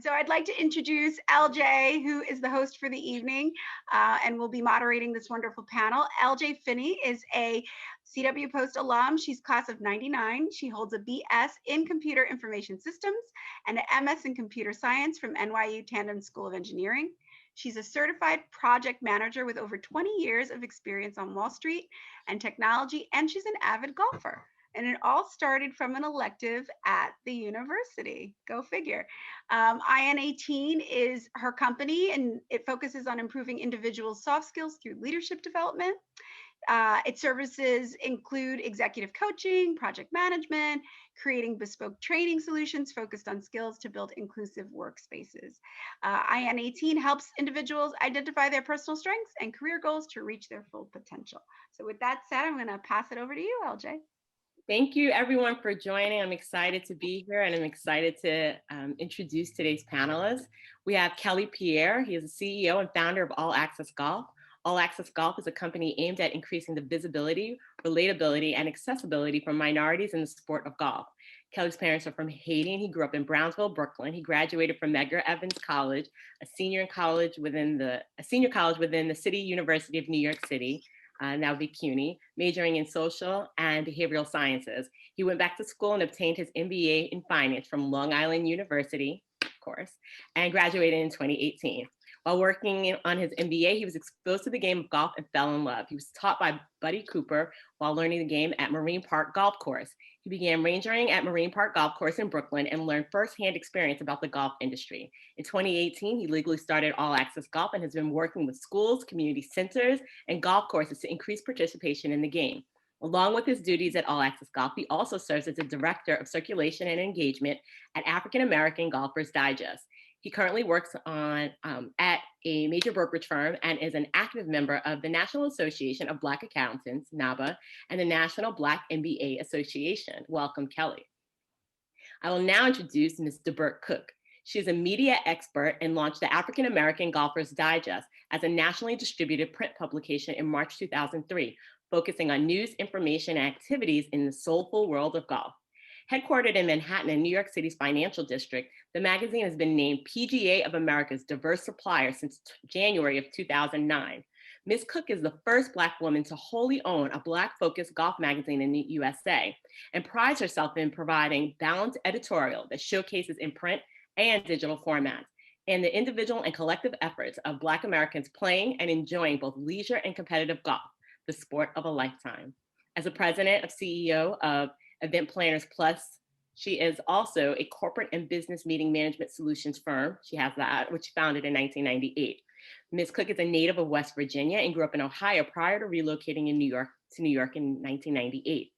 So I'd like to introduce LJ, who is the host for the evening and will be moderating this wonderful panel. LJ Finney is a CW Post alum. She's class of 99. She holds a BS in Computer Information Systems and an MS in Computer Science from NYU Tandon School of Engineering. She's a certified project manager with over 20 years of experience on Wall Street and technology, and she's an avid golfer. And it all started from an elective at the university. Go figure. IN18 is her company, and it focuses on improving individual soft skills through leadership development. Its services include executive coaching, project management, creating bespoke training solutions focused on skills to build inclusive workspaces. IN18 helps individuals identify their personal strengths and career goals to reach their full potential. So with that said, I'm going to pass it over to you, LJ. Thank you everyone for joining. I'm excited to be here and I'm excited to introduce today's panelists. We have Kelly Pierre. He is the CEO and founder of All Access Golf. All Access Golf is a company aimed at increasing the visibility, relatability, and accessibility for minorities in the sport of golf. Kelly's parents are from Haiti and he grew up in Brownsville, Brooklyn. He graduated from Medgar Evers College, a senior college within the City University of New York City. Now be CUNY, majoring in social and behavioral sciences. He went back to school and obtained his MBA in finance from Long Island University, of course, and graduated in 2018. While working on his MBA, he was exposed to the game of golf and fell in love. He was taught by Buddy Cooper while learning the game at Marine Park Golf Course. He began rangering at Marine Park Golf Course in Brooklyn and learned firsthand experience about the golf industry. In 2018, he legally started All Access Golf and has been working with schools, community centers, and golf courses to increase participation in the game. Along with his duties at All Access Golf, he also serves as the Director of Circulation and Engagement at African American Golfers Digest. He currently works at a major brokerage firm and is an active member of the National Association of Black Accountants, NABA, and the National Black MBA Association. Welcome, Kelly. I will now introduce Ms. DeBert Cook. She is a media expert and launched the African American Golfers Digest as a nationally distributed print publication in March 2003, focusing on news, information, and activities in the soulful world of golf. Headquartered in Manhattan and New York City's financial district, the magazine has been named PGA of America's diverse supplier since January of 2009. Ms. Cook is the first Black woman to wholly own a Black-focused golf magazine in the USA and prides herself in providing balanced editorial that showcases in print and digital formats and the individual and collective efforts of Black Americans playing and enjoying both leisure and competitive golf, the sport of a lifetime. As a president of CEO of Event Planners Plus, she is also a corporate and business meeting management solutions firm. She has that, which she founded in 1998. Ms. Cook is a native of West Virginia and grew up in Ohio prior to relocating to New York in 1998.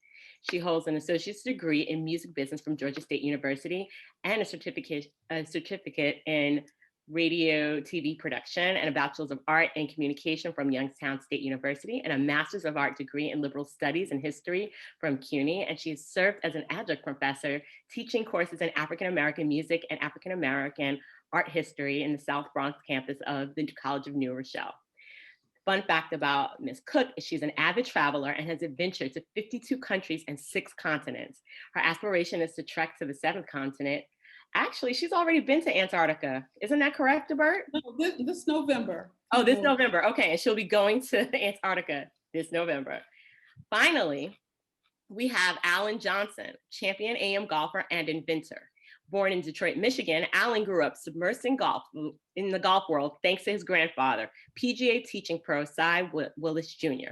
She holds an associate's degree in music business from Georgia State University and a certificate in radio, TV production, and a Bachelor's of Art and Communication from Youngstown State University, and a Master's of Art degree in Liberal Studies and History from CUNY. And she has served as an adjunct professor teaching courses in African American music and African American art history in the South Bronx campus of the College of New Rochelle. Fun fact about Ms. Cook is she's an avid traveler and has adventured to 52 countries and 6 continents. Her aspiration is to trek to the 7th continent. Actually, she's already been to Antarctica. Isn't that correct, DeBert? No, this November. Oh, this November. Okay, and she'll be going to Antarctica this November. Finally, we have Alan Johnson, champion AM golfer and inventor. Born in Detroit, Michigan, Alan grew up submersed in the golf world thanks to his grandfather, PGA teaching pro Cy Willis Jr.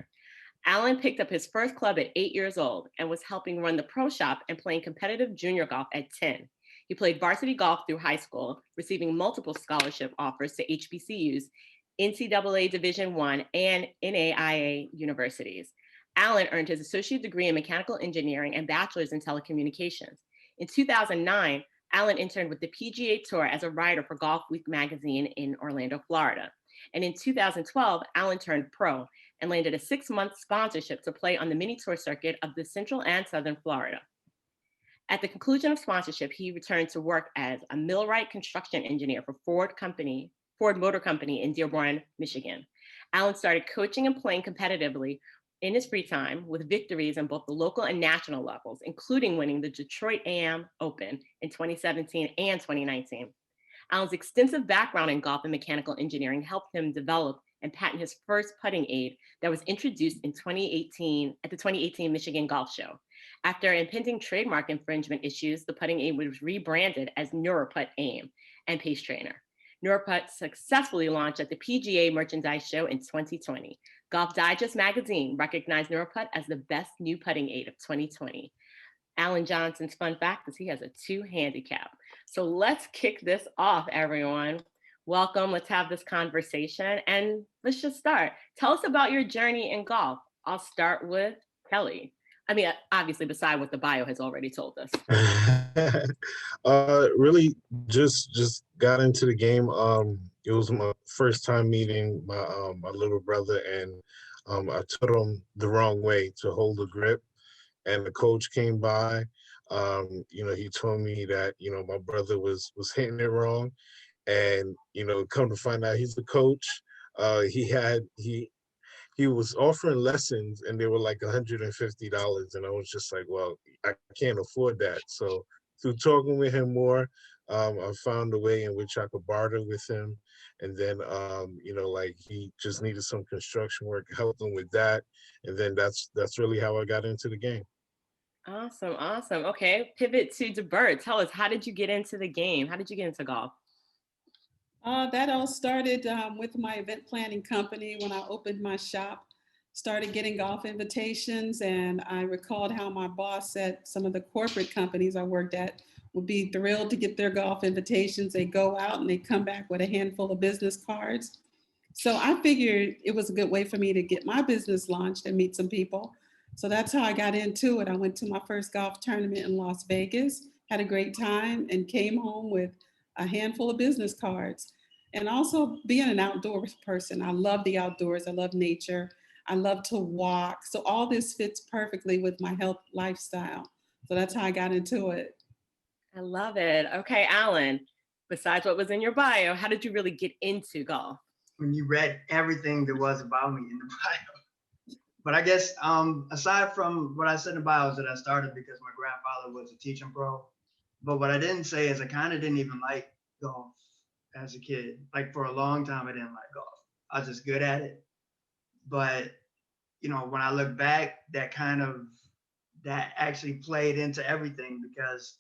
Alan picked up his first club at 8 years old and was helping run the pro shop and playing competitive junior golf at 10. He played varsity golf through high school, receiving multiple scholarship offers to HBCUs, NCAA Division I, and NAIA universities. Alan earned his associate degree in mechanical engineering and bachelor's in telecommunications. In 2009, Alan interned with the PGA Tour as a writer for Golf Week magazine in Orlando, Florida. And in 2012, Alan turned pro and landed a 6-month sponsorship to play on the mini tour circuit of the Central and Southern Florida. At the conclusion of sponsorship, he returned to work as a millwright construction engineer for Ford Motor Company in Dearborn, Michigan. Alan started coaching and playing competitively in his free time with victories in both the local and national levels, including winning the Detroit AM Open in 2017 and 2019. Alan's extensive background in golf and mechanical engineering helped him develop and patent his first putting aid that was introduced in 2018 at the 2018 Michigan Golf Show. After impending trademark infringement issues, the putting aid was rebranded as NeuroPut Aim and Pace Trainer. NeuroPut successfully launched at the PGA Merchandise Show in 2020. Golf Digest magazine recognized NeuroPut as the best new putting aid of 2020. Alan Johnson's fun fact is he has a 2 handicap. So let's kick this off, everyone. Welcome, let's have this conversation, and let's just start. Tell us about your journey in golf. I'll start with Kelly. I mean, obviously, beside what the bio has already told us. Really, just got into the game. It was my first time meeting my little brother, and I taught him the wrong way to hold a grip. And the coach came by. He told me that my brother was hitting it wrong, and come to find out he's the coach. He was offering lessons, and they were like $150, and I was just like, well, I can't afford that. So through talking with him more, I found a way in which I could barter with him, and then he just needed some construction work, helped him with that, and then that's really how I got into the game. Awesome, awesome. Okay, pivot to DeBert. Tell us, how did you get into the game? How did you get into golf? That all started with my event planning company when I opened my shop, started getting golf invitations, and I recalled how my boss at some of the corporate companies I worked at would be thrilled to get their golf invitations. They go out and they come back with a handful of business cards. So I figured it was a good way for me to get my business launched and meet some people. So that's how I got into it. I went to my first golf tournament in Las Vegas, had a great time, and came home with a handful of business cards. And also being an outdoors person, I love the outdoors, I love nature, I love to walk. So all this fits perfectly with my health lifestyle. So that's how I got into it. I love it. Okay, Alan, besides what was in your bio, how did you really get into golf? When you read everything there was about me in the bio. But I guess aside from what I said in the bio is that I started because my grandfather was a teaching pro. But what I didn't say is I kind of didn't even like golf as a kid. Like for a long time, I didn't like golf. I was just good at it. But, when I look back, that actually played into everything because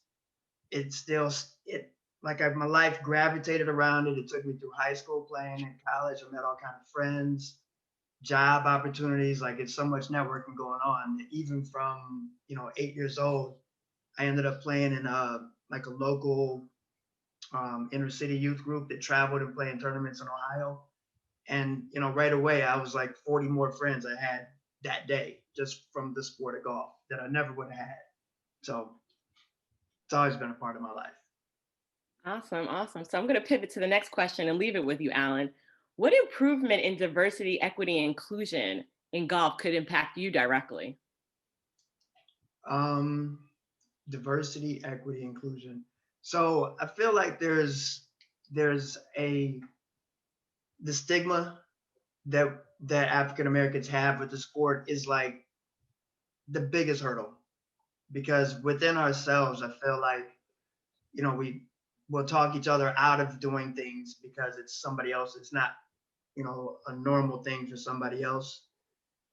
my life gravitated around it. It took me through high school playing, in college, I met all kinds of friends, job opportunities. Like it's so much networking going on. Even from, 8 years old, I ended up playing in a local inner city youth group that traveled and played in tournaments in Ohio. And, right away, I was like 40 more friends I had that day just from the sport of golf that I never would have had. So it's always been a part of my life. Awesome, awesome. So I'm going to pivot to the next question and leave it with you, Alan. What improvement in diversity, equity, and inclusion in golf could impact you directly? Diversity, equity, inclusion. So I feel like there's the stigma that African Americans have with the sport is like the biggest hurdle, because within ourselves, I feel like, we'll talk each other out of doing things because it's somebody else. It's not, a normal thing for somebody else.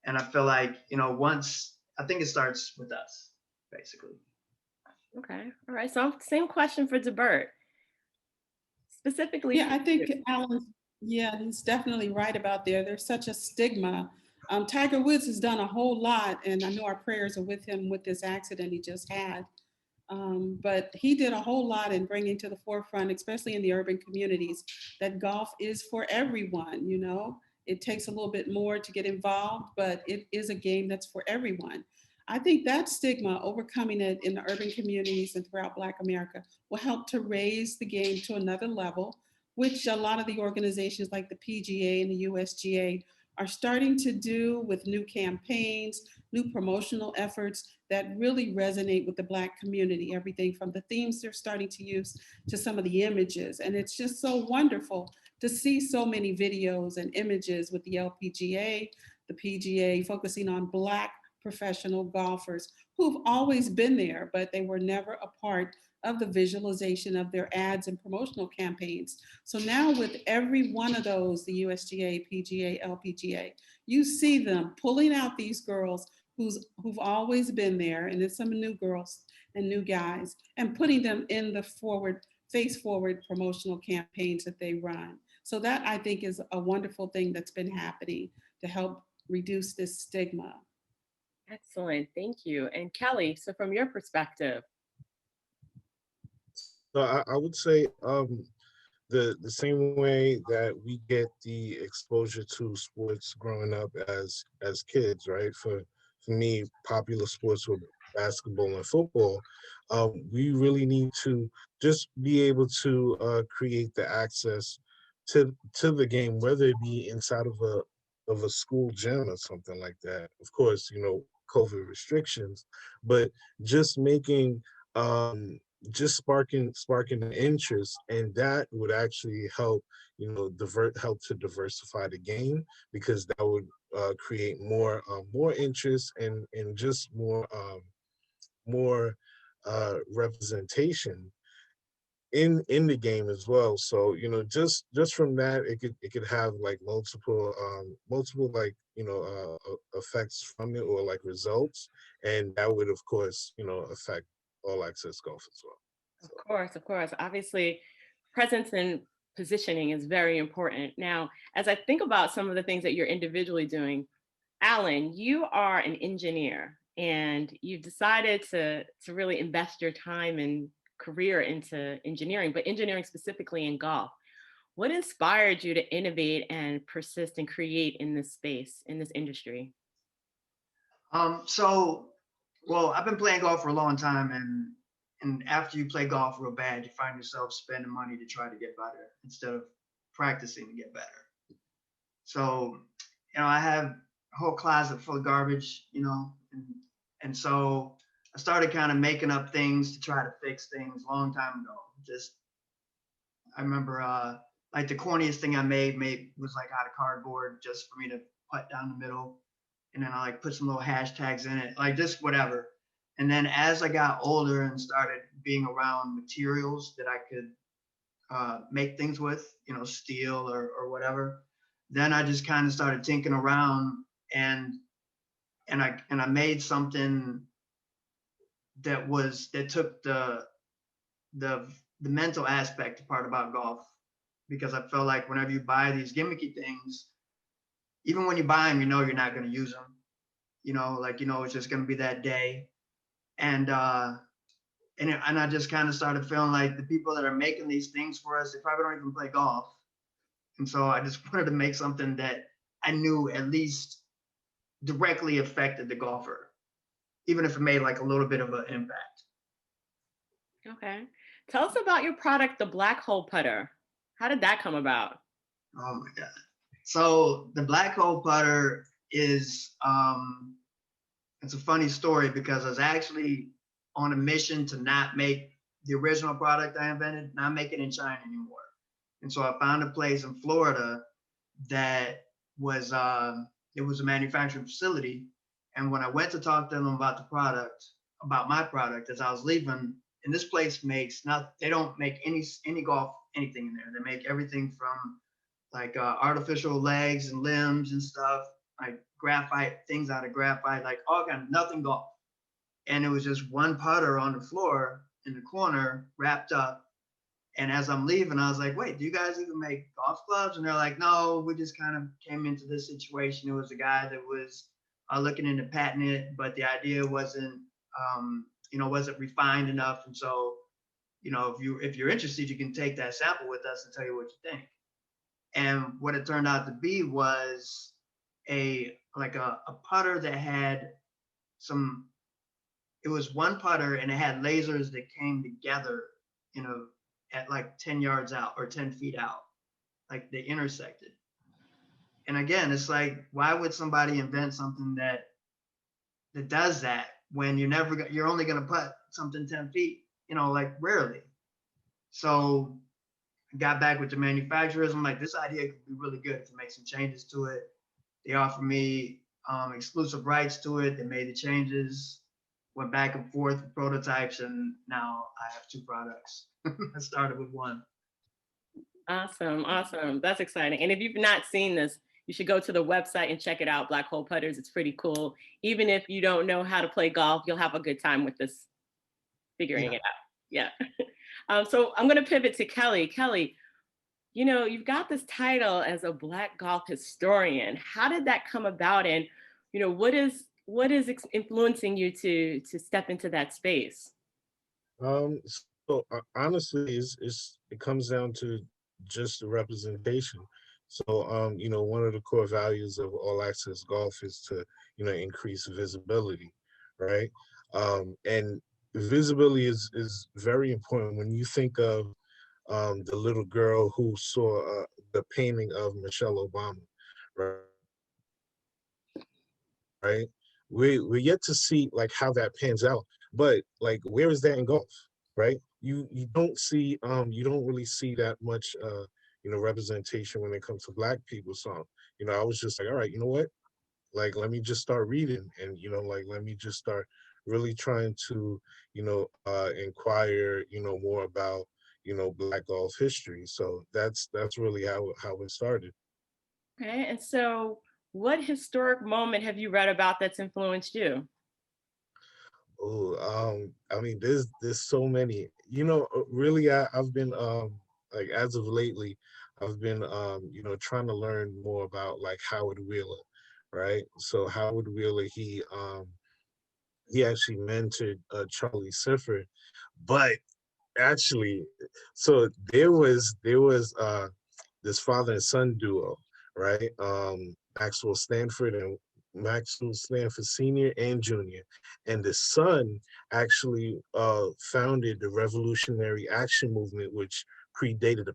And I feel like, I think it starts with us, basically. Okay. All right. So same question for DeBert. Specifically. Yeah, I think Alan, he's definitely right about there. There's such a stigma. Tiger Woods has done a whole lot, and I know our prayers are with him with this accident he just had. But he did a whole lot in bringing to the forefront, especially in the urban communities, that golf is for everyone. It takes a little bit more to get involved, but it is a game that's for everyone. I think that stigma, overcoming it in the urban communities and throughout Black America, will help to raise the game to another level, which a lot of the organizations like the PGA and the USGA are starting to do with new campaigns, new promotional efforts that really resonate with the Black community, everything from the themes they're starting to use to some of the images. And it's just so wonderful to see so many videos and images with the LPGA, the PGA, focusing on Black professional golfers who've always been there, but they were never a part of the visualization of their ads and promotional campaigns. So now with every one of those, the USGA, PGA, LPGA, you see them pulling out these girls who've always been there, and then some new girls and new guys, and putting them in the face forward promotional campaigns that they run. So that, I think, is a wonderful thing that's been happening to help reduce this stigma. Excellent, thank you. And Kelly, so from your perspective. So I would say the same way that we get the exposure to sports growing up as kids, right? For me, popular sports were basketball and football. We really need to just be able to create the access to the game, whether it be inside of a school gym or something like that. Of course, you know, COVID restrictions, but just making just sparking the interest, and that would actually help, you know, help to diversify the game, because that would create more interest and just more representation in the game as well. So, you know, just from that, it could have like multiple, like, you know, effects from it, or like results, and that would of course, you know, affect all access golf as well. Of course, of course. Obviously, presence and positioning is very important. Now, as I think about some of the things that you're individually doing, Alan, you are an engineer and you've decided to really invest your time and career into engineering, but engineering specifically in golf. What inspired you to innovate and persist and create in this space, in this industry? So, well, I've been playing golf for a long time, and after you play golf real bad, you find yourself spending money to try to get better instead of practicing to get better. So, you know, I have a whole closet full of garbage, you know, and so I started kind of making up things to try to fix things a long time ago. Just, I remember like the corniest thing I made was like out of cardboard, just for me to putt down the middle. And then I like put some little hashtags in it, like just whatever. And then as I got older and started being around materials that I could make things with, you know, steel or whatever, then I just kind of started tinkering around, and I made something that took the mental aspect part about golf, because I felt like whenever you buy these gimmicky things, even when you buy them, you know you're not going to use them. You know, like, you know, it's just going to be that day. And I just kind of started feeling like the people that are making these things for us, they probably don't even play golf. And so I just wanted to make something that I knew at least directly affected the golfer, even if it made like a little bit of an impact. Okay. Tell us about your product, the Black Hole Putter. How did that come about? Oh my God. So the Black Hole Putter is, it's a funny story, because I was actually on a mission to not make the original product I invented, not make it in China anymore. And so I found a place in Florida that was, it was a manufacturing facility. And when I went to talk to them about my product, as I was leaving, and this place they don't make any golf, anything in there. They make everything from like artificial legs and limbs and stuff, like graphite, things out of graphite, like all kind of nothing golf. And it was just one putter on the floor in the corner, wrapped up. And as I'm leaving, I was like, wait, do you guys even make golf clubs? And they're like, no, we just kind of came into this situation. It was a guy that was looking into patenting it, but the idea wasn't, wasn't refined enough. And so, you know, if you're interested, you can take that sample with us and tell you what you think. And what it turned out to be was a putter that had it was one putter, and it had lasers that came together, you know, at like 10 yards out or 10 feet out, like they intersected. And again, it's like, why would somebody invent something that does that when you're only going to putt something 10 feet, you know, like rarely. So I got back with the manufacturers. I'm like, this idea could be really good to make some changes to it. They offered me exclusive rights to it. They made the changes. went back and forth with prototypes, and now I have 2 products. I started with 1. Awesome, awesome. That's exciting. And if you've not seen this, you should go to the website and check it out, Black Hole Putters. It's pretty cool. Even if you don't know how to play golf, you'll have a good time with this, figuring it out. Yeah. So I'm going to pivot to Kelly. Kelly, you know, you've got this title as a Black golf historian. How did that come about? And, you know, what is influencing you to step into that space? Honestly, it comes down to just the representation. So you know, one of the core values of all access golf is to, you know, increase visibility, right? And visibility is very important when you think of the little girl who saw the painting of Michelle Obama, right? Right? We're yet to see like how that pans out, but like where is that in golf, right? You don't see you don't really see that much you know, representation when it comes to Black people. So you know, I was just like, all right, you know what? Like let me just start reading, and you know, like let me just start really trying to, you know, inquire, you know, more about, you know, Black golf history. So that's really how it started. Okay. And so what historic moment have you read about that's influenced you? Oh, I mean, there's so many. You know, really, I've been like as of lately, I've been you know, trying to learn more about like Howard Wheeler, right? So Howard Wheeler, he actually mentored Charlie Sifford, but actually, so there was this father and son duo, right? Maxwell Stanford Senior and Junior, and the son actually founded the Revolutionary Action Movement, which predated the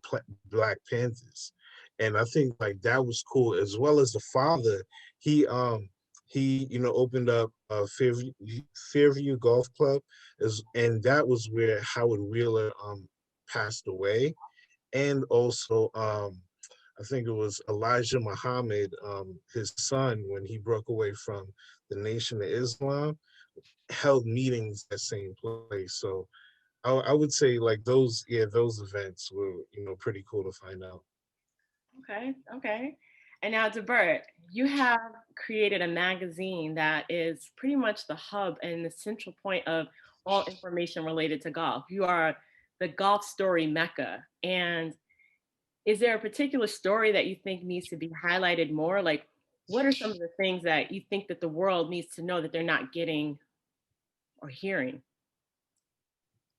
Black Panthers, and I think like that was cool. As well as the father, he um he, you know, opened up Fairview Golf Club, and that was where Howard Wheeler passed away, and also I think it was Elijah Muhammad, his son, when he broke away from the Nation of Islam, held meetings at the same place. So I would say like those, yeah, those events were, you know, pretty cool to find out. Okay, okay. And now, DeBert, you have created a magazine that is pretty much the hub and the central point of all information related to golf. You are the golf story mecca. And is there a particular story that you think needs to be highlighted more? Like, what are some of the things that you think that the world needs to know that they're not getting or hearing?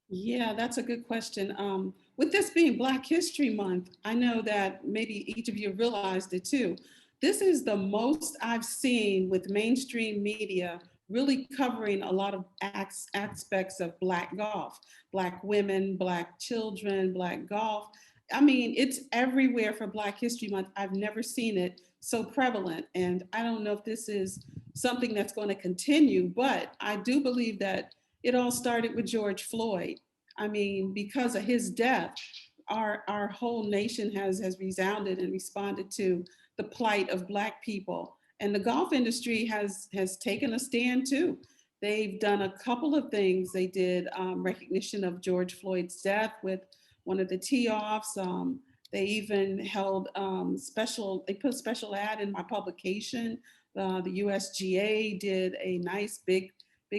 Yeah, that's a good question. With this being Black History Month, I know that maybe each of you realized it too. This is the most I've seen with mainstream media really covering a lot of aspects of Black golf, Black women, Black children, Black golf. I mean, it's everywhere for Black History Month. I've never seen it so prevalent. And I don't know if this is something that's going to continue, but I do believe that it all started with George Floyd. I mean, because of his death, our whole nation has resounded and responded to the plight of Black people. And the golf industry has taken a stand too. They've done a couple of things. They did recognition of George Floyd's death with one of the tee-offs. They even held they put a special ad in my publication. The USGA did a nice big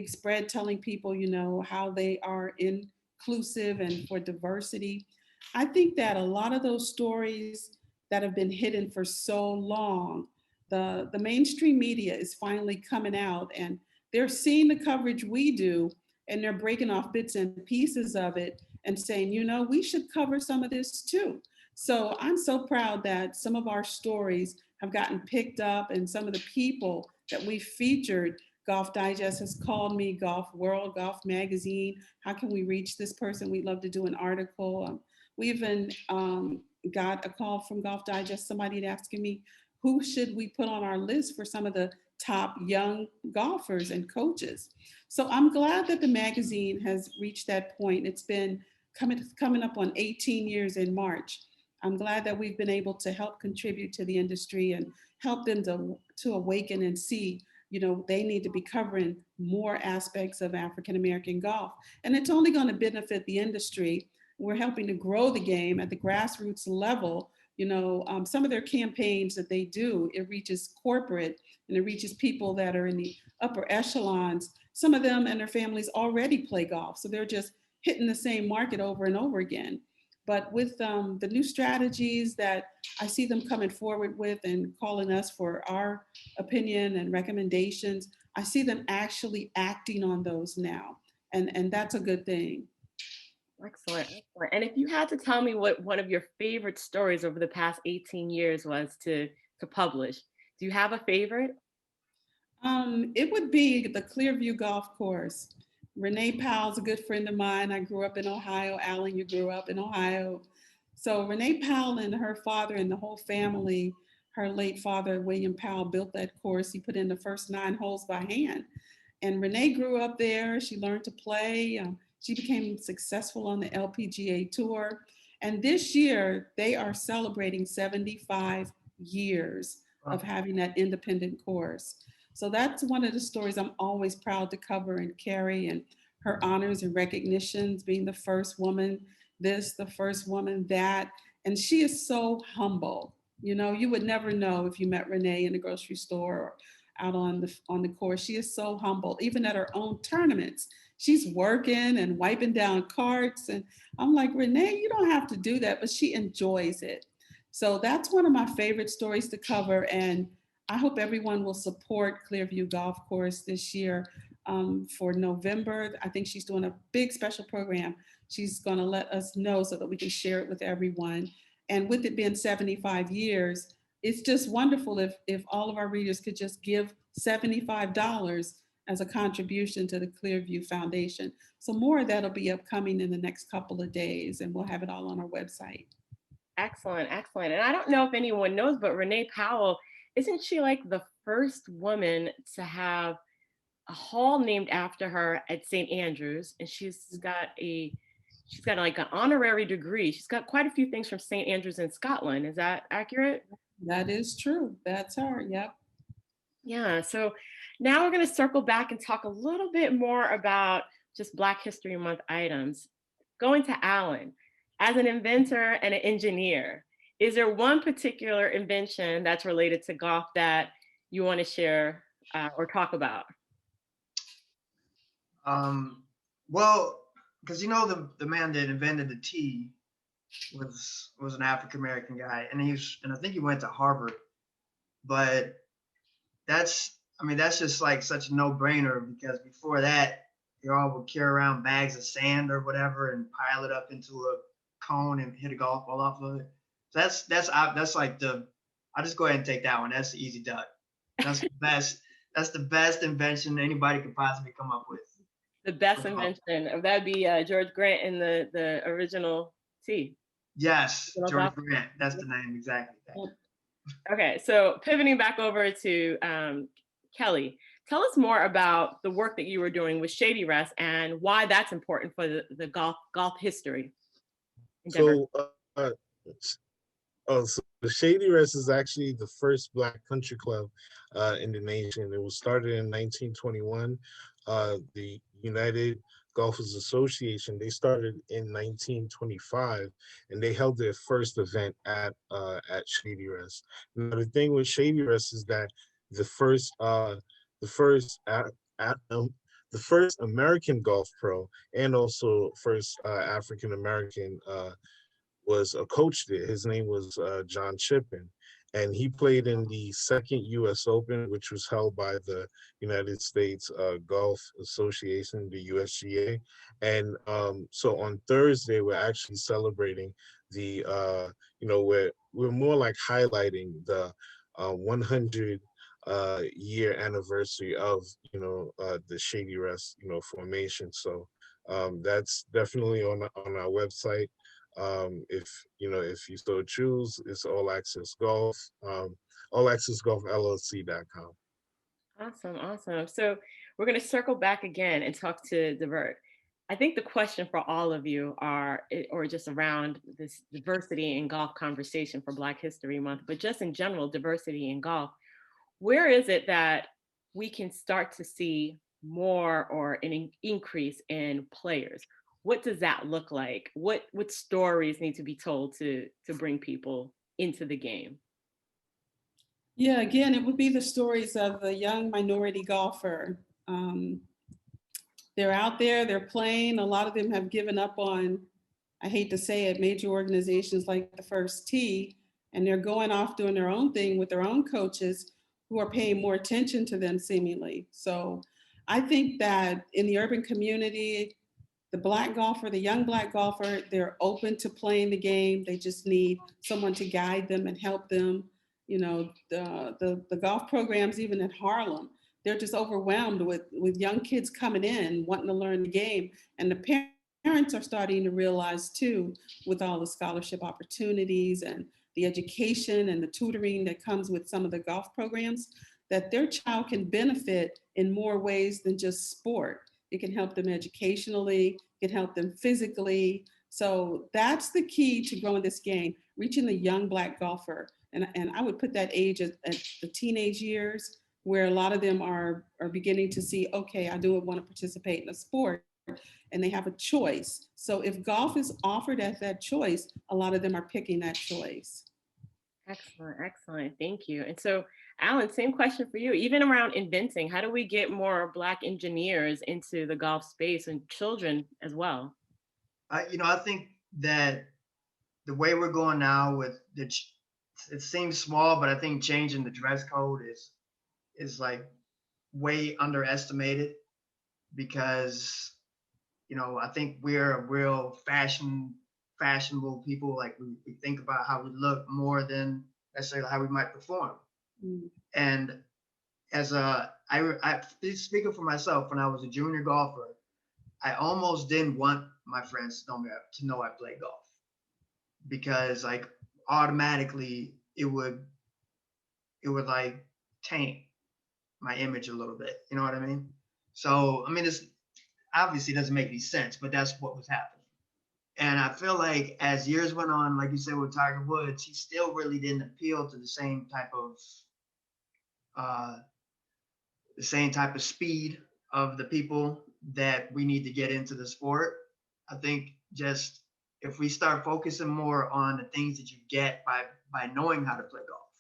spread telling people, you know, how they are inclusive and for diversity. I think that a lot of those stories that have been hidden for so long, the mainstream media is finally coming out and they're seeing the coverage we do and they're breaking off bits and pieces of it and saying, you know, we should cover some of this too. So I'm so proud that some of our stories have gotten picked up and some of the people that we featured. Golf Digest has called me, Golf World, Golf Magazine. How can we reach this person? We'd love to do an article. We even got a call from Golf Digest, somebody asking me, who should we put on our list for some of the top young golfers and coaches? So I'm glad that the magazine has reached that point. It's been coming up on 18 years in March. I'm glad that we've been able to help contribute to the industry and help them to awaken and see they need to be covering more aspects of African American golf. And it's only going to benefit the industry. We're helping to grow the game at the grassroots level. Some of their campaigns that they do, it reaches corporate and it reaches people that are in the upper echelons. Some of them and their families already play golf, so they're just hitting the same market over and over again. But with the new strategies that I see them coming forward with and calling us for our opinion and recommendations, I see them actually acting on those now. And that's a good thing. Excellent, excellent. And if you had to tell me what one of your favorite stories over the past 18 years was to publish, do you have a favorite? It would be the Clearview Golf Course. Renee Powell's a good friend of mine. I grew up in Ohio. Alan, you grew up in Ohio. So Renee Powell and her father and the whole family, her late father, William Powell, built that course. He put in the first 9 holes by hand. And Renee grew up there. She learned to play. She became successful on the LPGA tour. And this year, they are celebrating 75 years of having that independent course. So that's one of the stories I'm always proud to cover and carry, and her honors and recognitions, being the first woman this, the first woman that. And she is so humble. You would never know if you met Renee in the grocery store or out on the course. She is so humble. Even at her own tournaments, she's working and wiping down carts. And I'm like, Renee, you don't have to do that, but she enjoys it. So that's one of my favorite stories to cover. And I hope everyone will support Clearview Golf Course this year for November. I think she's doing a big special program. She's going to let us know so that we can share it with everyone. And with it being 75 years, it's just wonderful if all of our readers could just give $75 as a contribution to the Clearview Foundation. So more of that'll be upcoming in the next couple of days, and we'll have it all on our website. Excellent, excellent. And I don't know if anyone knows, but Renee Powell, isn't she like the first woman to have a hall named after her at St. Andrews? And she's got like an honorary degree. She's got quite a few things from St. Andrews in Scotland. Is that accurate? That is true. That's her. Yep. Yeah. So now we're going to circle back and talk a little bit more about just Black History Month items. Going to Alan, as an inventor and an engineer, is there one particular invention that's related to golf that you want to share or talk about? Well, because the man that invented the tee was an African American guy, and I think he went to Harvard. But that's just like such a no-brainer, because before that, you all would carry around bags of sand or whatever and pile it up into a cone and hit a golf ball off of it. So that's like I'll just go ahead and take that one. That's the easy duck. That's the best. That's the best invention anybody could possibly come up with. The best invention. That'd be George Grant in the original tee. Yes, George Grant. That's the name, exactly. Okay, so pivoting back over to Kelly, tell us more about the work that you were doing with Shady Rest and why that's important for the golf history. So the Shady Rest is actually the first Black country club in the nation. It was started in 1921. The United Golfers Association, they started in 1925, and they held their first event at Shady Rest. Now the thing with Shady Rest is that the first American golf pro and also first African American was a coach there. His name was John Chippen, and he played in the second U.S. Open, which was held by the United States Golf Association, the USGA. And so on Thursday, we're actually celebrating the, we're more like highlighting the 100 year anniversary of, the Shady Rest, formation. So that's definitely on our website. If you so choose, it's All Access Golf, allaccessgolfllc.com. Awesome. So we're going to circle back again and talk to Divert. I think the question for all of you or just around this diversity in golf conversation for Black History Month, but just in general, diversity in golf. Where is it that we can start to see more or an increase in players? What does that look like? What stories need to be told to bring people into the game? Yeah, again, it would be the stories of the young minority golfer. They're out there, they're playing. A lot of them have given up on, I hate to say it, major organizations like the First Tee, and they're going off doing their own thing with their own coaches who are paying more attention to them seemingly. So I think that in the urban community, the Black golfer, the young Black golfer, they're open to playing the game. They just need someone to guide them and help them. You know, the golf programs, even in Harlem, they're just overwhelmed with young kids coming in, wanting to learn the game. And the parents are starting to realize too, with all the scholarship opportunities and the education and the tutoring that comes with some of the golf programs, that their child can benefit in more ways than just sport. It can help them educationally, it can help them physically. So that's the key to growing this game, reaching the young Black golfer. And I would put that age at the teenage years, where a lot of them are beginning to see, okay, I do want to participate in a sport, and they have a choice. So if golf is offered as that choice, a lot of them are picking that choice. Excellent, excellent. Thank you. And so, Alan, same question for you. Even around inventing, how do we get more Black engineers into the golf space and children as well? I think that the way we're going now with it seems small, but I think changing the dress code is like way underestimated, because I think we're a real fashionable people. Like we think about how we look more than necessarily how we might perform. And as I speaking for myself, when I was a junior golfer, I almost didn't want my friends to know I play golf, because like automatically it would like taint my image a little bit. You know what I mean? So I mean, it's obviously doesn't make any sense, but that's what was happening. And I feel like as years went on, like you said with Tiger Woods, he still really didn't appeal to the same type of speed of the people that we need to get into the sport. I think just if we start focusing more on the things that you get by knowing how to play golf,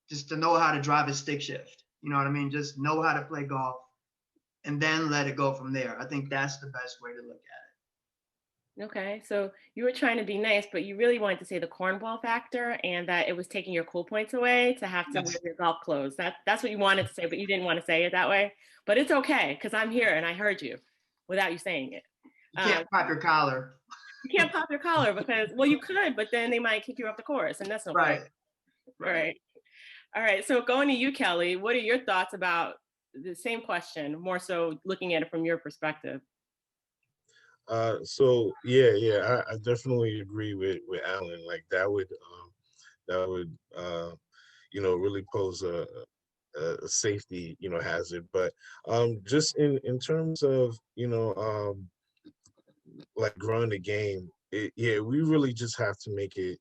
just to know how to drive a stick shift, you know what I mean? Just know how to play golf and then let it go from there. I think that's the best way to look at it. Okay, so you were trying to be nice, but you really wanted to say the cornball factor, and that it was taking your cool points away to have to wear your golf clothes. That's what you wanted to say, but you didn't want to say it that way. But it's okay, because I'm here and I heard you without you saying it. You can't pop your collar. You can't pop your collar because, well, you could, but then they might kick you off the course, and that's no right. fun. Right. All right, so going to you, Kelly, what are your thoughts about the same question, more so looking at it from your perspective? So I definitely agree with Alan. Like that would really pose a safety hazard. But just in terms of like growing the game, we really just have to make it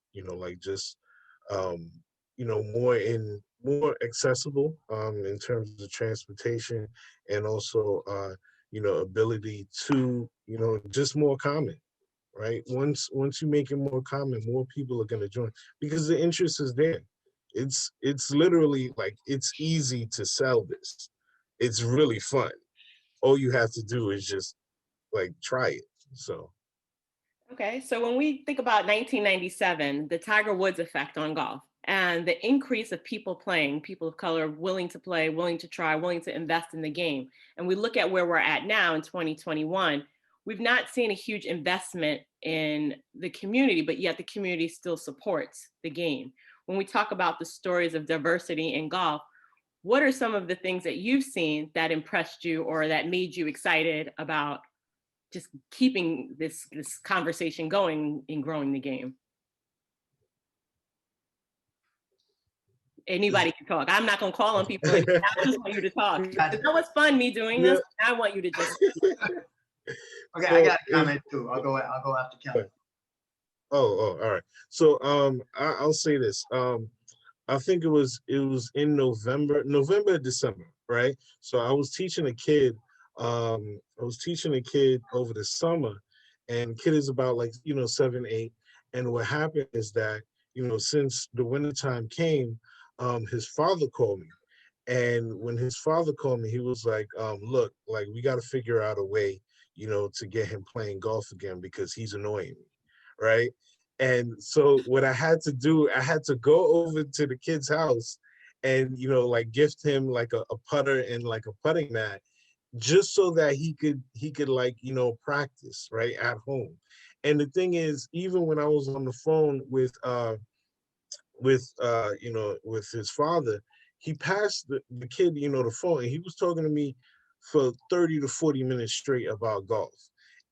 more accessible in terms of transportation, and also ability to just more common, right? Once you make it more common, more people are going to join, because the interest is there. It's literally like, it's easy to sell this. It's really fun. All you have to do is just like try it. So okay, so when we think about 1997, the Tiger Woods effect on golf and the increase of people playing, people of color willing to play, willing to try, willing to invest in the game, and we look at where we're at now in 2021, we've not seen a huge investment in the community, but yet the community still supports the game. When we talk about the stories of diversity in golf, what are some of the things that you've seen that impressed you or that made you excited about just keeping this conversation going and growing the game? Anybody can talk. I'm not going to call on people. I just want you to talk. That was fun, me doing this. I want you to just. Okay, so, I got a comment too. I'll go after Kelly. Oh, all right. So I'll say this. I think it was in November, December, right? So I was teaching a kid, over the summer, and kid is about like, 7, 8. And what happened is that, since the wintertime came, his father called me. And when his father called me, he was like, look, like we got to figure out a way, to get him playing golf again because he's annoying me. Right. And so what I had to do, I had to go over to the kid's house and, like gift him like a putter and like a putting mat just so that he could like, practice right at home. And the thing is, even when I was on the phone with his father, he passed the kid, the phone, and he was talking to me for 30 to 40 minutes straight about golf.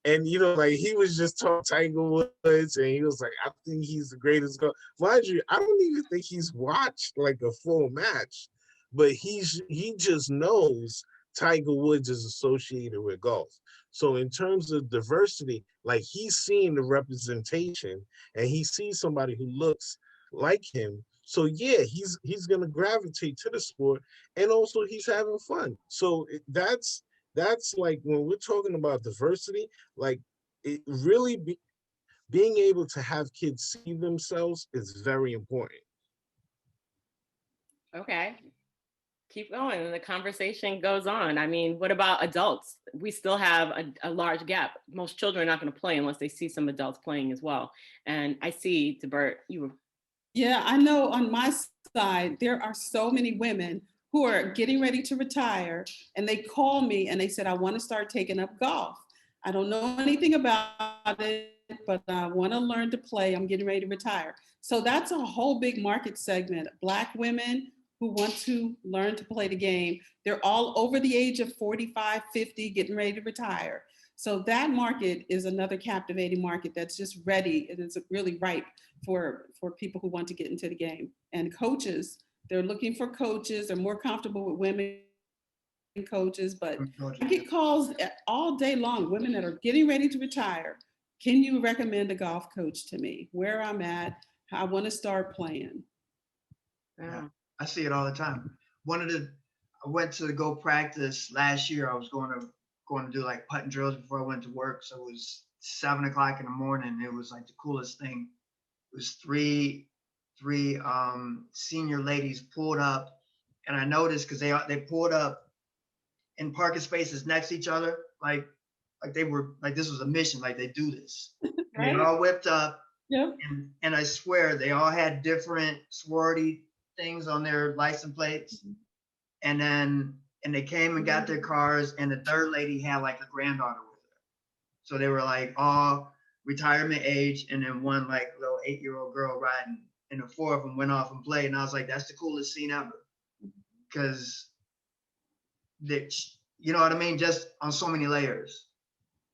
And like he was just talking Tiger Woods, and he was like, I think he's the greatest golf. Mind you, I don't even think he's watched like a full match, but he just knows Tiger Woods is associated with golf. So in terms of diversity, like he's seeing the representation, and he sees somebody who looks like him. So yeah, he's gonna gravitate to the sport, and also he's having fun. So that's like when we're talking about diversity, like it really being able to have kids see themselves is very important. Okay. Keep going and the conversation goes on. I mean, what about adults? We still have a large gap. Most children are not going to play unless they see some adults playing as well. And I see, DeBert, you were. Yeah, I know on my side, there are so many women who are getting ready to retire, and they call me and they said, I want to start taking up golf. I don't know anything about it, but I want to learn to play. I'm getting ready to retire. So that's a whole big market segment. Black women who want to learn to play the game. They're all over the age of 45, 50, getting ready to retire. So that market is another captivating market that's just ready and it's really ripe for people who want to get into the game. And coaches, they're looking for coaches. They're more comfortable with women coaches, but I get calls all day long, women that are getting ready to retire. Can you recommend a golf coach to me? Where I'm at, I want to start playing. Yeah, I see it all the time. I went to go practice last year. I was going to do like putting drills before I went to work. So it was 7 o'clock in the morning. It was like the coolest thing. It was three senior ladies pulled up, and I noticed because they pulled up in parking spaces next to each other, like they were like this was a mission, like they do this. And they all whipped up. Yep. And I swear they all had different sorority things on their license plates. And they came and got their cars, and the third lady had like a granddaughter with her. So they were like all retirement age, and then one like little 8-year-old girl riding, and the four of them went off and played. And I was like, that's the coolest scene ever. Because you know what I mean? Just on so many layers.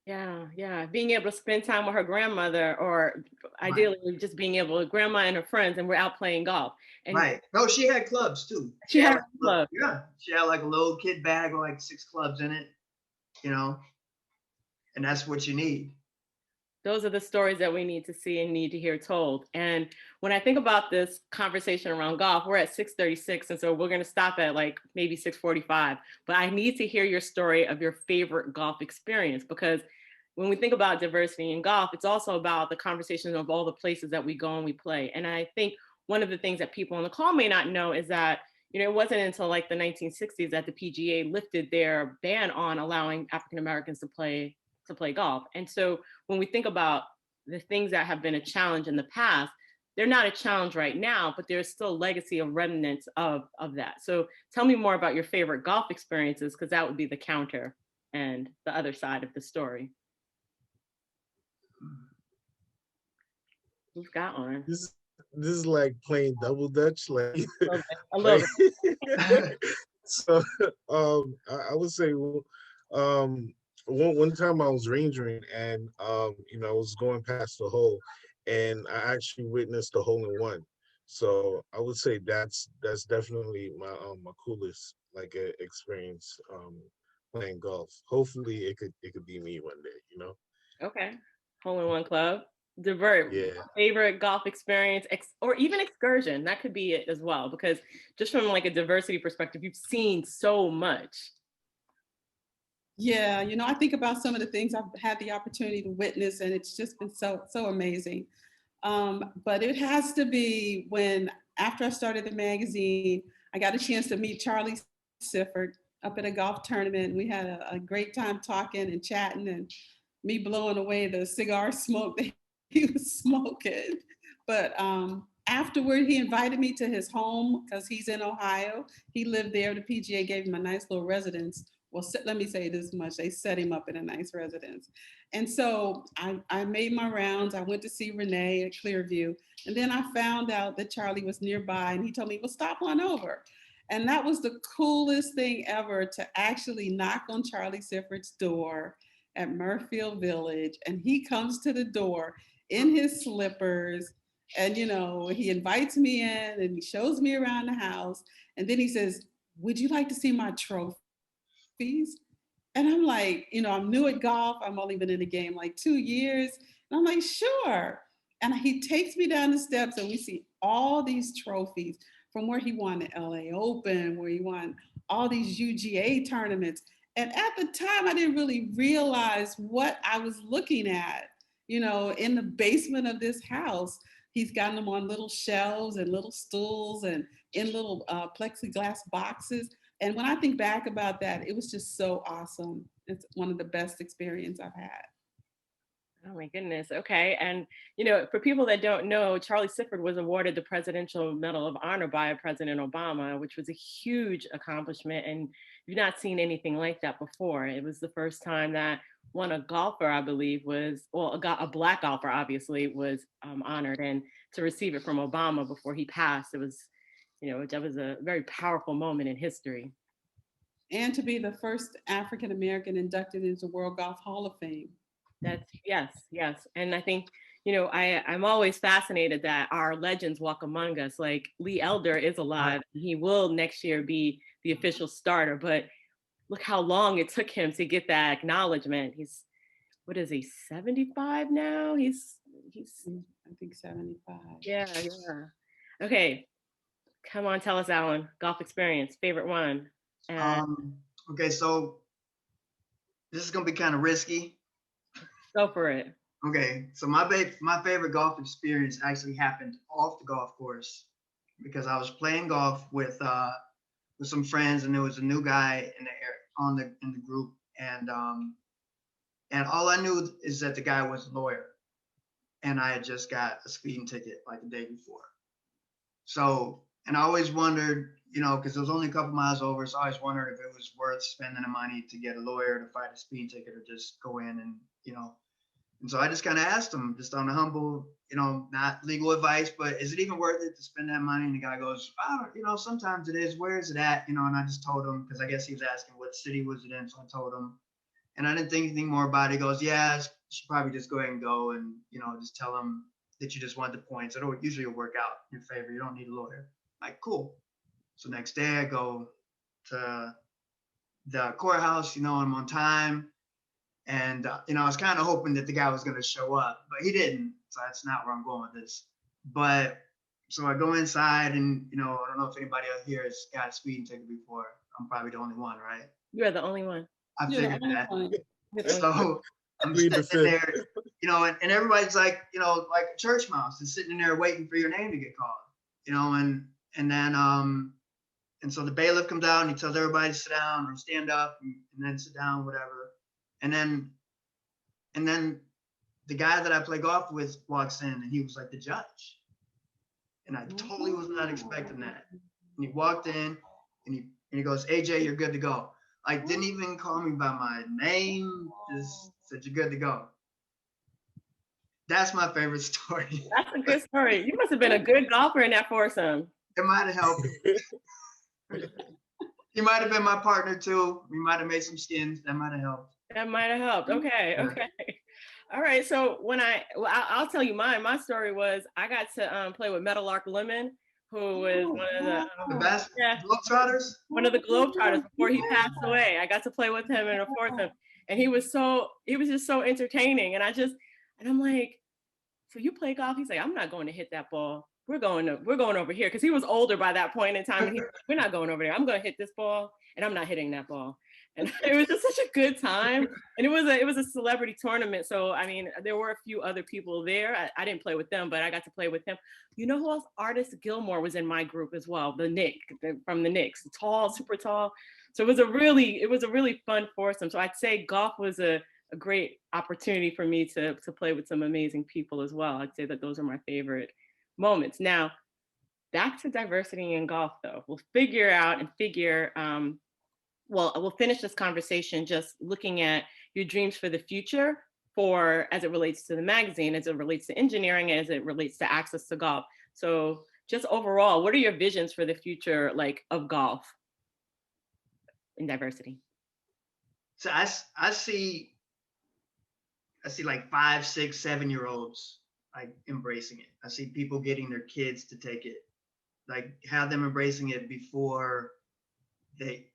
Yeah. Being able to spend time with her grandmother, or ideally just being able to grandma and her friends, and we're out playing golf. And right. No, she had clubs too. She had clubs. Yeah. She had like a little kid bag with like 6 clubs in it, and that's what you need. Those are the stories that we need to see and need to hear told. And when I think about this conversation around golf, we're at 6:36. And so we're going to stop at like maybe 6:45. But I need to hear your story of your favorite golf experience, because when we think about diversity in golf, it's also about the conversation of all the places that we go and we play. And I think one of the things that people on the call may not know is that, it wasn't until like the 1960s that the PGA lifted their ban on allowing African Americans to play golf. And so when we think about the things that have been a challenge in the past, they're not a challenge right now, but there's still a legacy of remnants of that. So tell me more about your favorite golf experiences, because that would be the counter and the other side of the story. Who's got one? This is like playing double dutch, like a little bit. So I would say one time I was rangering, and I was going past the hole, and I actually witnessed the hole in one. So I would say that's definitely my coolest like experience playing golf. Hopefully it could be me one day. Okay, hole in one club. divert. Yeah. Favorite golf experience, or even excursion, that could be it as well, because just from like a diversity perspective, you've seen so much. Yeah, I think about some of the things I've had the opportunity to witness, and it's just been so amazing. But it has to be when, after I started the magazine, I got a chance to meet Charlie Sifford up at a golf tournament. We had a great time talking and chatting, and me blowing away the cigar smoke that he was smoking. But afterward, he invited me to his home because he's in Ohio. He lived there. The PGA gave him a nice little residence. Well, let me say this much. They set him up in a nice residence. And so I made my rounds. I went to see Renee at Clearview. And then I found out that Charlie was nearby, and he told me, well, stop on over. And that was the coolest thing ever, to actually knock on Charlie Sifford's door at Murfield Village. And he comes to the door in his slippers. And, he invites me in and he shows me around the house. And then he says, would you like to see my trophy? And I'm like, I'm new at golf. I've only been in the game like 2 years. And I'm like, sure. And he takes me down the steps, and we see all these trophies from where he won the LA Open, where he won all these UGA tournaments. And at the time, I didn't really realize what I was looking at, in the basement of this house. He's gotten them on little shelves and little stools and in little plexiglass boxes. And when I think back about that, it was just so awesome. It's one of the best experiences I've had. Oh my goodness. Okay. And, for people that don't know, Charlie Sifford was awarded the Presidential Medal of Honor by President Obama, which was a huge accomplishment. And you've not seen anything like that before. It was the first time that a golfer, I believe, a Black golfer, obviously, was honored. And to receive it from Obama before he passed, it was, that was a very powerful moment in history. And to be the first African-American inducted into World Golf Hall of Fame. Yes. And I think, I'm always fascinated that our legends walk among us. Like Lee Elder is alive. He will next year be the official starter, but look how long it took him to get that acknowledgement. He's, what is he, 75 now? He's I think 75. Yeah. Okay. Come on, tell us, Alan, golf experience, favorite one. Okay, so this is gonna be kind of risky. Go for it. Okay, so my favorite golf experience actually happened off the golf course, because I was playing golf with some friends, and there was a new guy in the group, and all I knew is that the guy was a lawyer, and I had just got a speeding ticket like the day before. So, and I always wondered, because it was only a couple miles over, so I always wondered if it was worth spending the money to get a lawyer to fight a speeding ticket, or just go in and, and so I just kind of asked him, just on a humble, not legal advice, but is it even worth it to spend that money? And the guy goes, oh, sometimes it is. Where is it at? And I just told him, because I guess he was asking what city was it in. So I told him, and I didn't think anything more about it. He goes, yeah, you should probably just go ahead and go, and, just tell him that you just want the points. It'll usually work out in your favor. You don't need a lawyer. Like, cool. So next day I go to the courthouse, I'm on time. And, I was kind of hoping that the guy was going to show up, but he didn't. So that's not where I'm going with this. But so I go inside, and, I don't know if anybody out here has got a speeding ticket before. I'm probably the only one, right? You're the only one. I figured that. So I'm sitting there, and everybody's like, like a church mouse is sitting in there waiting for your name to get called, and then, and so the bailiff comes out and he tells everybody to sit down or stand up and then sit down, whatever. And then the guy that I play golf with walks in, and he was like the judge. And I totally was not expecting that. And he walked in, and he goes, AJ, you're good to go. Like, didn't even call me by my name, just said, you're good to go. That's my favorite story. That's a good story. You must have been a good golfer in that foursome. It might have helped. He might have been my partner too. We might have made some skins. That might have helped. That might have helped. Okay. All right. So I'll tell you mine. My story was I got to play with Meadowlark Lemon, who was one of the best Globetrotters. One of the Globetrotters before he passed away. I got to play with him in a foursome, and he was just so entertaining. And I'm like, so you play golf? He's like, I'm not going to hit that ball. We're going over here. Cause he was older by that point in time. And we're not going over there. I'm going to hit this ball and I'm not hitting that ball. And it was just such a good time. And it was a celebrity tournament. So, I mean, there were a few other people there. I didn't play with them, but I got to play with him. You know who else? Artist Gilmore was in my group as well. From the Knicks, tall, super tall. So it was a really fun foursome. So I'd say golf was a great opportunity for me to play with some amazing people as well. I'd say that those are my favorite moments. Now, back to diversity in golf, though. We'll finish this conversation just looking at your dreams for the future as it relates to the magazine, as it relates to engineering, as it relates to access to golf. So just overall, what are your visions for the future, like, of golf in diversity? So I see like 5, 6, 7-year-olds like embracing it. I see people getting their kids to take it, like have them embracing it before the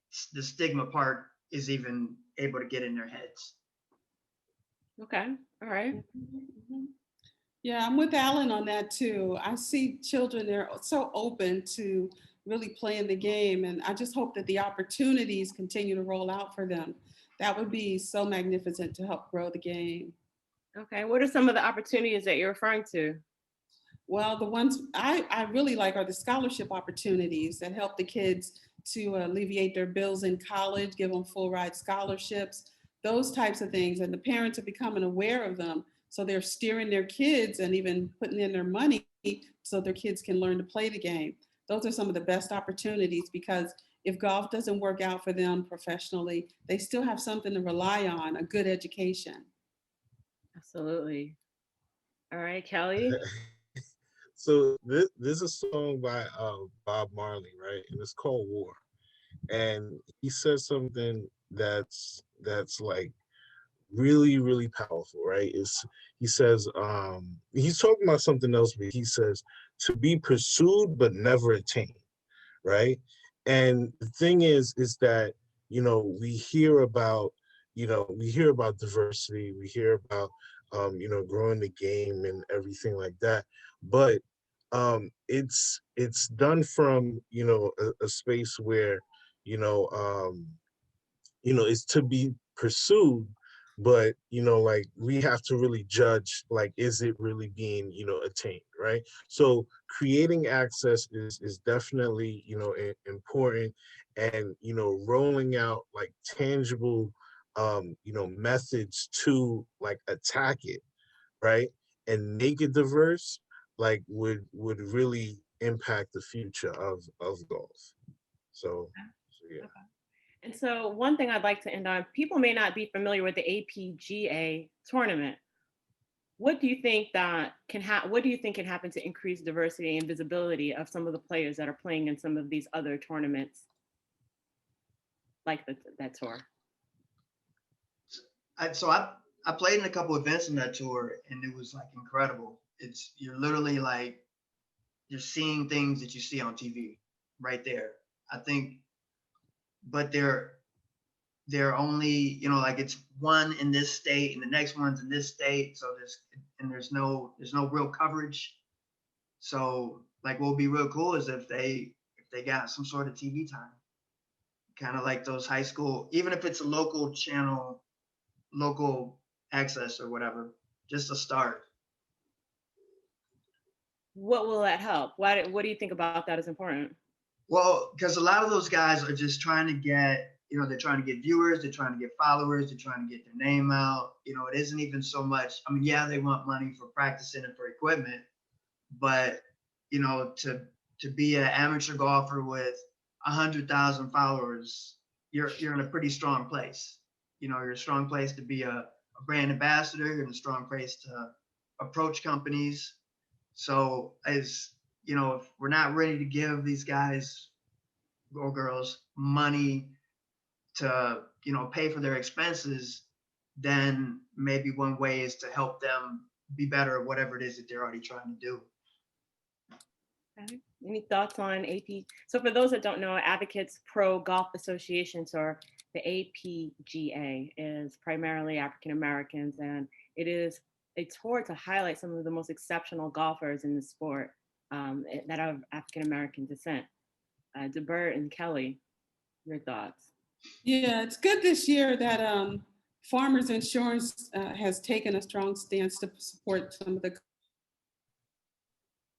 stigma part is even able to get in their heads. Okay, all right. Yeah, I'm with Alan on that too. I see children, they're so open to really playing the game. And I just hope that the opportunities continue to roll out for them. That would be so magnificent to help grow the game. Okay, what are some of the opportunities that you're referring to? Well, the ones I really like are the scholarship opportunities that help the kids to alleviate their bills in college, give them full ride scholarships, those types of things. And the parents are becoming aware of them. So they're steering their kids and even putting in their money so their kids can learn to play the game. Those are some of the best opportunities, because if golf doesn't work out for them professionally, they still have something to rely on, a good education. Absolutely. All right, Kelly. So there's a song by Bob Marley, right? And it's called War. And he says something that's like really, really powerful, right? He says, he's talking about something else, but he says, to be pursued but never attained, right? And the thing is that, we hear about diversity, we hear about growing the game and everything like that, but it's done from a space where it's to be pursued, but like we have to really judge, like, is it really being attained, right? So creating access is definitely important, and rolling out like tangible methods to like attack it, right, and make it diverse, like would really impact the future of golf. So yeah. Okay. And so one thing I'd like to end on, people may not be familiar with the APGA tournament. What do you think can happen to increase diversity and visibility of some of the players that are playing in some of these other tournaments, like that tour? I played in a couple events in that tour, and it was like incredible. You're literally like, you're seeing things that you see on TV right there. I think, but they're only, like it's one in this state and the next one's in this state. So there's no real coverage. So like what would be real cool is if they got some sort of TV time, kind of like those high school, even if it's a local channel, local access or whatever, just a start. What will that help? What do you think about that is important? Well, because a lot of those guys are just trying to get, they're trying to get viewers, they're trying to get followers, they're trying to get their name out. It isn't even so much, I mean, yeah, they want money for practicing and for equipment, but, to be an amateur golfer with 100,000 followers, you're in a pretty strong place. You're a strong place to be a brand ambassador, you're in a strong place to approach companies. So if we're not ready to give these guys or girls money to, pay for their expenses, then maybe one way is to help them be better at whatever it is that they're already trying to do. Okay. Any thoughts on AP? So for those that don't know, Advocates Pro Golf Associations, or the APGA, is primarily African Americans, and it is a tour to highlight some of the most exceptional golfers in the sport that are of African American descent. DeBert and Kelly, your thoughts? Yeah, it's good this year that Farmers Insurance has taken a strong stance to support some of the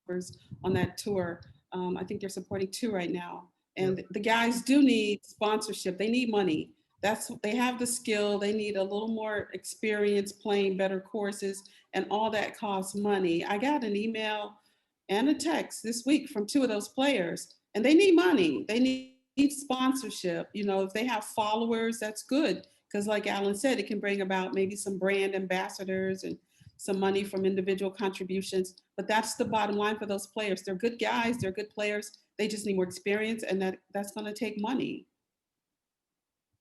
golfers on that tour. I think they're supporting 2 right now. And the guys do need sponsorship. They need money. They have the skill. They need a little more experience playing better courses, and all that costs money. I got an email and a text this week from 2 of those players, and they need money. They need sponsorship. You know, if they have followers, that's good. Because like Alan said, it can bring about maybe some brand ambassadors and some money from individual contributions. But that's the bottom line for those players. They're good guys, they're good players. They just need more experience, and that's going to take money.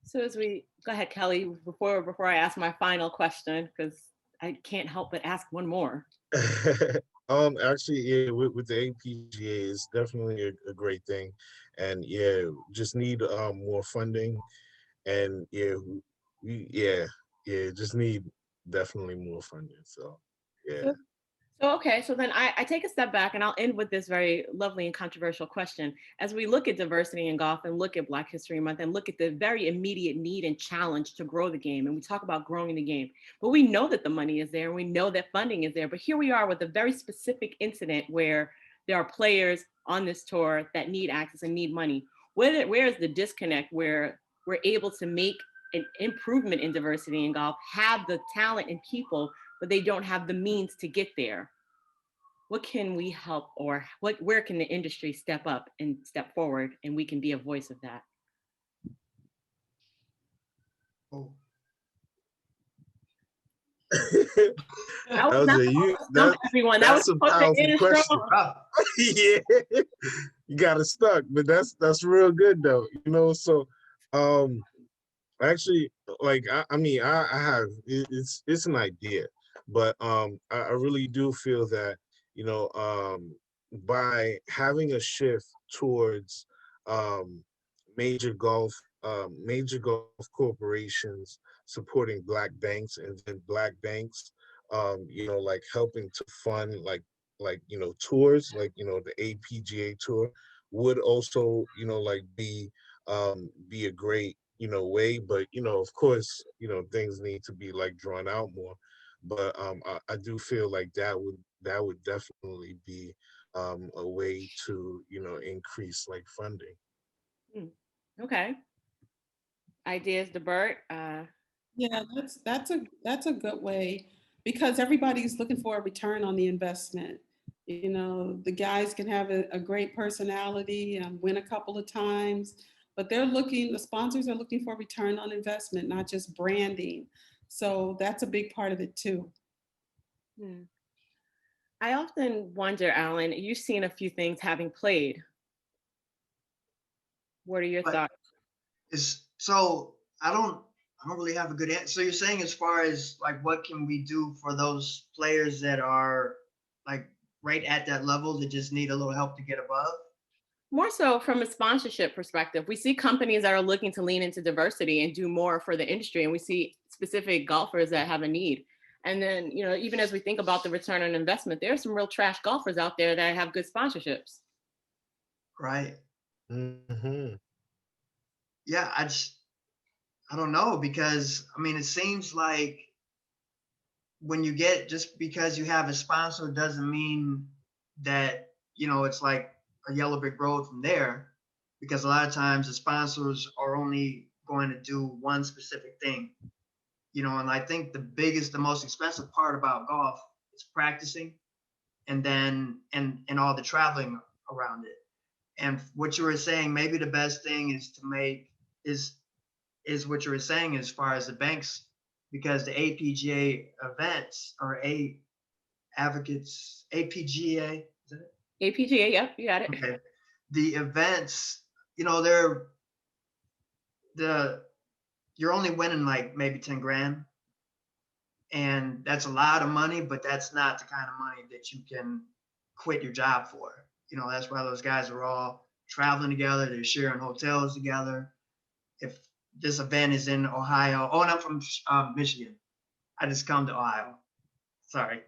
So as we go ahead, Kelly, before I ask my final question, because I can't help but ask one more. Actually, yeah, with the APGA, it's definitely a great thing, and yeah, just need more funding, and just need definitely more funding. So yeah. So, okay, so then I take a step back and I'll end with this very lovely and controversial question. As we look at diversity in golf and look at Black History Month and look at the very immediate need and challenge to grow the game, and we talk about growing the game, but we know that the money is there and we know that funding is there, but here we are with a very specific incident where there are players on this tour that need access and need money. Where is the disconnect where we're able to make an improvement in diversity in golf, have the talent and people, but they don't have the means to get there? What can we help, or where can the industry step up and step forward and we can be a voice of that? Oh. Everyone, that was a powerful question. Yeah, you got it stuck, but that's real good though. You know, so actually, like I mean, I have it's an idea, but I really do feel that, you know, by having a shift towards um major golf corporations supporting Black banks, and then Black banks you know, like helping to fund you know, tours, like, you know, the APGA tour would also, you know, like be a great, you know, way. But you know, of course, you know, things need to be like drawn out more. But I do feel like that would definitely be a way to, you know, increase like funding. Okay. Ideas, DeBert? Yeah, that's a good way, because everybody's looking for a return on the investment. You know, the guys can have a great personality and win a couple of times, but the sponsors are looking for return on investment, not just branding. So that's a big part of it too. I often wonder, Alan, you've seen a few things having played. What are your thoughts? So I don't really have a good answer. So you're saying, as far as like, what can we do for those players that are like right at that level that just need a little help to get above? More so from a sponsorship perspective, we see companies that are looking to lean into diversity and do more for the industry, and we see specific golfers that have a need. And then, you know, even as we think about the return on investment, there are some real trash golfers out there that have good sponsorships. Right. Mm-hmm. Yeah, I don't know, because I mean, it seems like just because you have a sponsor doesn't mean that, you know, it's like a yellow brick road from there, because a lot of times the sponsors are only going to do one specific thing, you know. And I think the most expensive part about golf is practicing, and then and all the traveling around it. And what you were saying, maybe the best thing is to make is what you were saying as far as the banks, because the APGA events, or APGA, is it? APGA, yep, you got it. Okay. The events, you know, you're only winning like maybe 10 grand. And that's a lot of money, but that's not the kind of money that you can quit your job for. You know, that's why those guys are all traveling together. They're sharing hotels together. If this event is in Ohio, and I'm from Michigan, I just come to Ohio Sorry.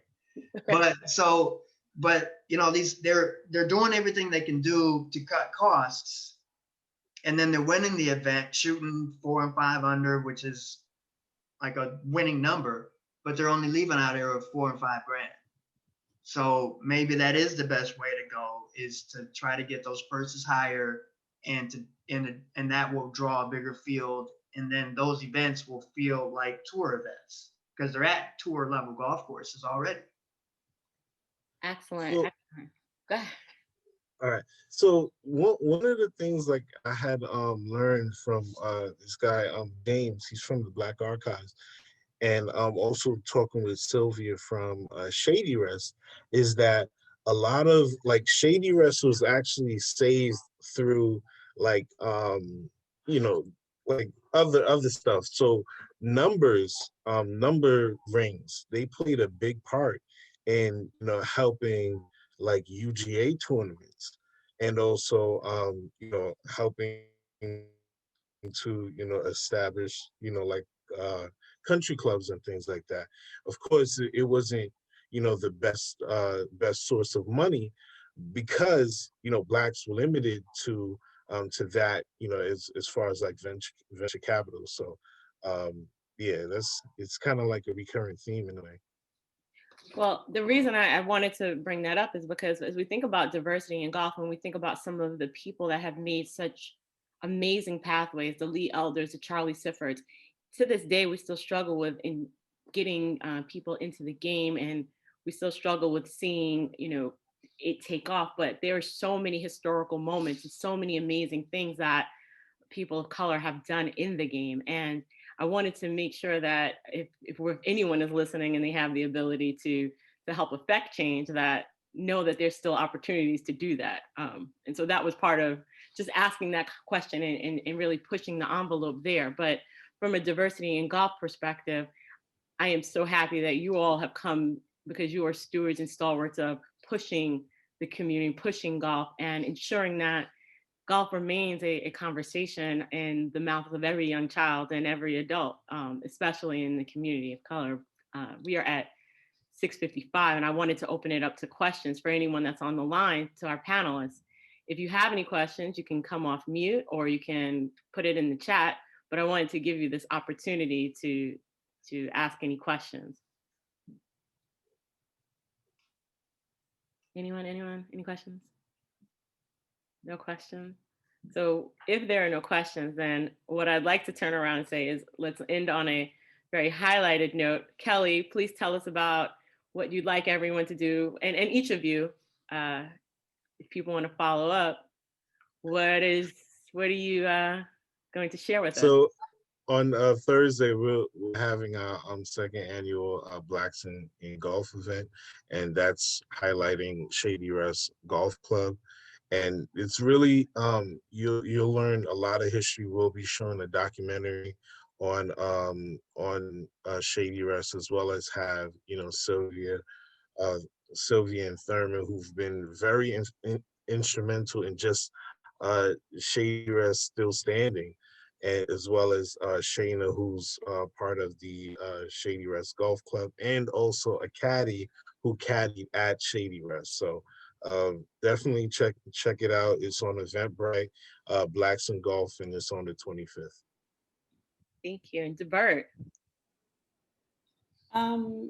But you know, they're doing everything they can do to cut costs, and then they're winning the event, shooting 4 and 5 under, which is like a winning number, but they're only leaving out here of 4 and 5 grand. So maybe that is the best way to go, is to try to get those purses higher, and that will draw a bigger field, and then those events will feel like tour events because they're at tour level golf courses already. Excellent. So, Excellent. Go ahead. all right. So one of the things like I had learned from this guy James, he's from the Black Archives, and also talking with Sylvia from Shady Rest, is that a lot of like Shady Rest was actually saved through like you know, like other stuff. So number rings, they played a big part in, you know, helping like UGA tournaments, and also you know, helping to, you know, establish, you know, like country clubs and things like that. Of course, it wasn't, you know, the best source of money, because, you know, blacks were limited to that, you know, as far as like venture capital. So yeah, it's kind of like a recurring theme in a way. Well, the reason I wanted to bring that up is because as we think about diversity in golf, and we think about some of the people that have made such amazing pathways, the Lee Elders, the Charlie Siffords, to this day, we still struggle with in getting people into the game, and we still struggle with seeing, you know, it take off. But there are so many historical moments and so many amazing things that people of color have done in the game. And I wanted to make sure that if anyone is listening and they have the ability to help affect change, that know that there's still opportunities to do that. And so that was part of just asking that question and really pushing the envelope there. But from a diversity in golf perspective, I am so happy that you all have come, because you are stewards and stalwarts of pushing the community, pushing golf, and ensuring that golf remains a conversation in the mouth of every young child and every adult, especially in the community of color. We are at 6:55, and I wanted to open it up to questions for anyone that's on the line, to our panelists. If you have any questions, you can come off mute or you can put it in the chat, but I wanted to give you this opportunity to ask any questions. Anyone, any questions? No questions? So if there are no questions, then what I'd like to turn around and say is, let's end on a very highlighted note. Kelly, please tell us about what you'd like everyone to do, and each of you, if people want to follow up, what are you going to share with us? So on Thursday, we're having our second annual Blacks in Golf event, and that's highlighting Shady Rest Golf Club. And it's really you'll learn a lot of history. We'll be showing a documentary on Shady Rest, as well as have, you know, Sylvia and Thurman, who've been very instrumental in just Shady Rest still standing, and as well as Shayna, who's part of the Shady Rest Golf Club, and also a caddy who caddied at Shady Rest. So definitely check it out. It's on Eventbrite, Blacks in Golf, and it's on the 25th. Thank you. And DeBert.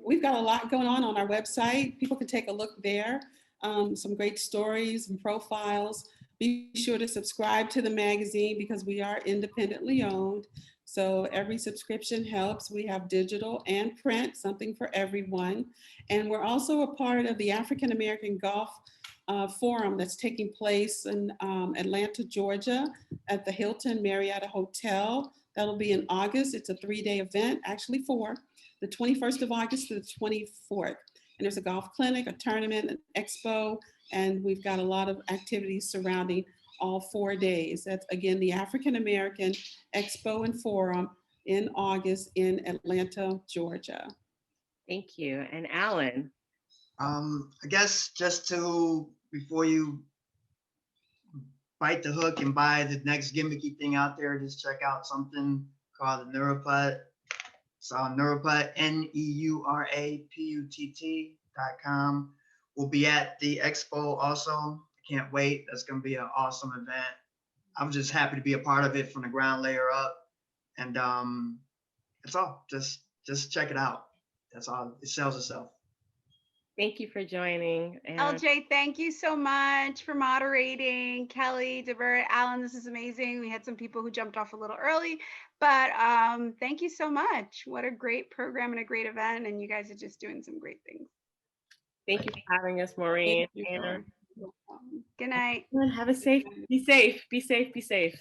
We've got a lot going on our website. People can take a look there. Some great stories and profiles. Be sure to subscribe to the magazine because we are independently owned. So every subscription helps. We have digital and print, something for everyone. And we're also a part of the African American Golf Forum that's taking place in Atlanta, Georgia at the Hilton Marietta Hotel. That'll be in August. It's a 3-day event, actually 4, the 21st of August to the 24th. And there's a golf clinic, a tournament, an expo, and we've got a lot of activities surrounding all 4 days. That's, again, the African American Expo and Forum in August in Atlanta, Georgia. Thank you. And Alan. I guess just before you bite the hook and buy the next gimmicky thing out there, just check out something called the Neuropod So Neuraputt, NEURAPUTT.com. We'll be at the expo also. Can't wait. That's going to be an awesome event. I'm just happy to be a part of it from the ground layer up. And that's all. Just check it out. That's all. It sells itself. Thank you for joining. And LJ, thank you so much for moderating. Kelly, DeBert, Alan, this is amazing. We had some people who jumped off a little early, but thank you so much. What a great program and a great event. And you guys are just doing some great things. thank you for having us, Maureen. Thank you. And Good night. have a safe, be safe, be safe, be safe.